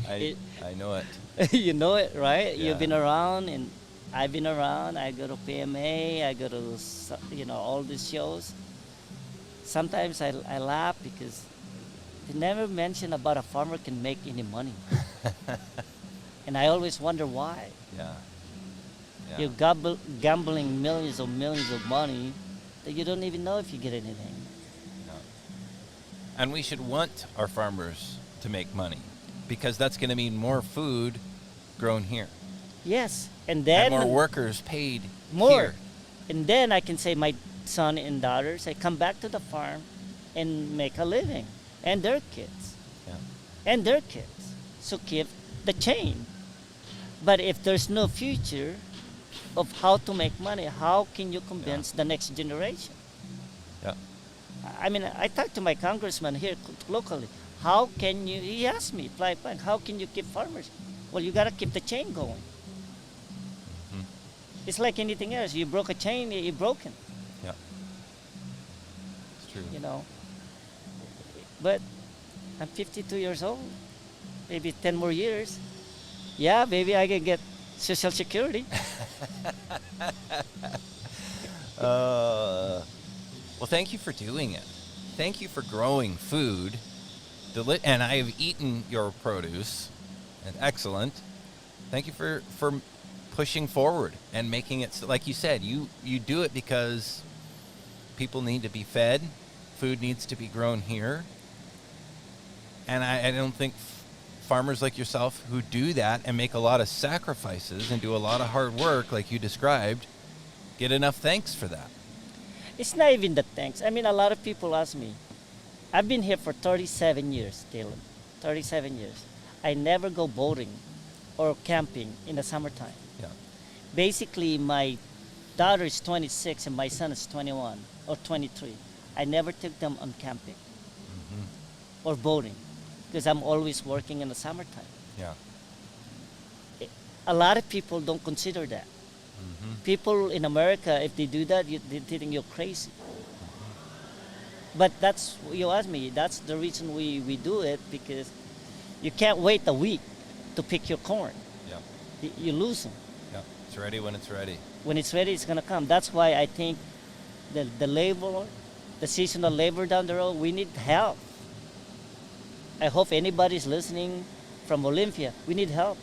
I know it. you know it, right? Yeah. You've been around, and I've been around. I go to PMA, I go to all these shows. Sometimes I laugh because they never mention about a farmer can make any money. And I always wonder why. Yeah. You're gambling millions of money that you don't even know if you get anything. No. And we should want our farmers to make money, because that's going to mean more food grown here. Yes, and And then more workers paid more. here. And then I can say my son and daughters, I come back to the farm and make a living, and their kids, Yeah. and their kids. So keep the chain. But if there's no future of how to make money, how can you convince the next generation? Yeah. I mean, I talked to my congressman here locally. How can you, he asked me, point blank, how can you keep farmers? Well, you got to keep the chain going. Mhm. It's like anything else. You broke a chain, you're broken, Yeah. It's true. you know. But I'm 52 years old. Maybe 10 more years. Yeah, maybe I can get Social Security. Well, thank you for doing it. Thank you for growing food. And I have eaten your produce. And excellent. Thank you for pushing forward and making it, like you said, you do it because people need to be fed. Food needs to be grown here. And I don't think farmers like yourself who do that and make a lot of sacrifices and do a lot of hard work, like you described, get enough thanks for that. It's not even the thanks. I mean, a lot of people ask me. I've been here for 37 years, Dylan. 37 years. I never go boating or camping in the summertime. Yeah. Basically, my daughter is 26 and my son is 21 or 23. I never took them on camping or boating because I'm always working in the summertime. Yeah. A lot of people don't consider that. People in America, if they do that, they think you're crazy. But that's, you ask me, that's the reason we do it, because you can't wait a week to pick your corn. Yeah. You lose them. Yeah. It's ready when it's ready. When it's ready, it's going to come. That's why I think the labor, the seasonal labor down the road, we need help. I hope anybody's listening from Olympia, we need help.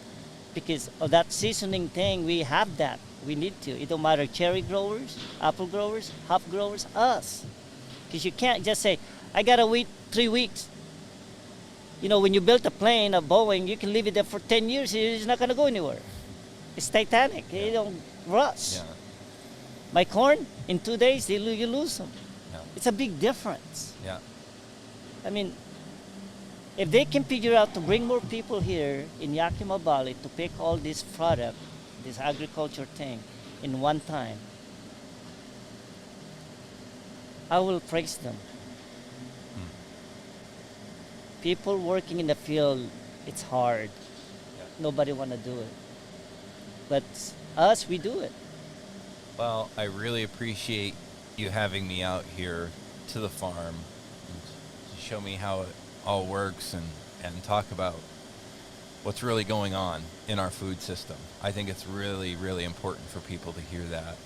Because of that seasoning thing, we have that. We need to. It don't matter, cherry growers, apple growers, hop growers, us. Because you can't just say, I got to wait 3 weeks. You know, when you build a plane, a Boeing, you can leave it there for 10 years. It's not going to go anywhere. It's Titanic. It don't rust. Yeah. My corn, in 2 days, you lose them. Yeah. It's a big difference. Yeah. I mean, if they can figure out to bring more people here in Yakima Valley to pick all this product, this agriculture thing, in one time, I will praise them. People working in the field, it's hard. Yeah. Nobody want to do it. But us, we do it. Well, I really appreciate you having me out here to the farm and to show me how it all works and talk about what's really going on in our food system. I think it's really, really important for people to hear that.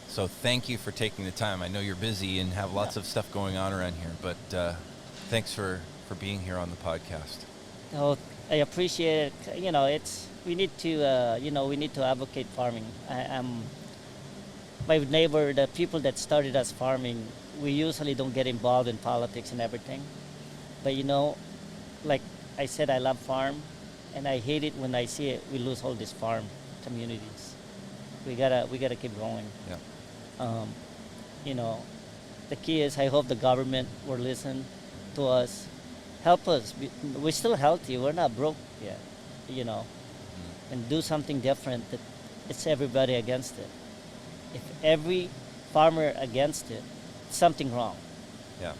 So thank you for taking the time. I know you're busy and have lots of stuff going on around here, but thanks for being here on the podcast. Oh, I appreciate it. You know, we need to advocate farming. My neighbor, the people that started us farming, we usually don't get involved in politics and everything. But you know, like I said, I love farm, and I hate it when I see it. We lose all these farm communities. We gotta keep going. Yeah. You know, the key is I hope the government will listen to us, help us. We're still healthy. We're not broke yet. You know, and do something different. That it's everybody against it. If every farmer against it, something wrong. Yeah.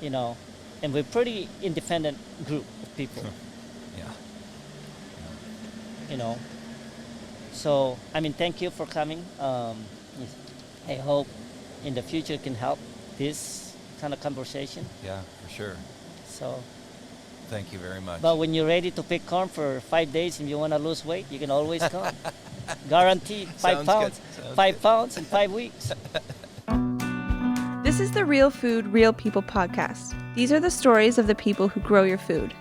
You know, and we're pretty independent group of people. Yeah. You know, so I mean, thank you for coming. I hope in the future it can help this kind of conversation. Yeah, for sure. So, Thank you very much. but when you're ready to pick corn for 5 days and you want to lose weight, you can always come. Guaranteed 5 Sounds pounds. good. Sounds 5 good. pounds in 5 weeks. This is the Real Food, Real People podcast. These are the stories of the people who grow your food.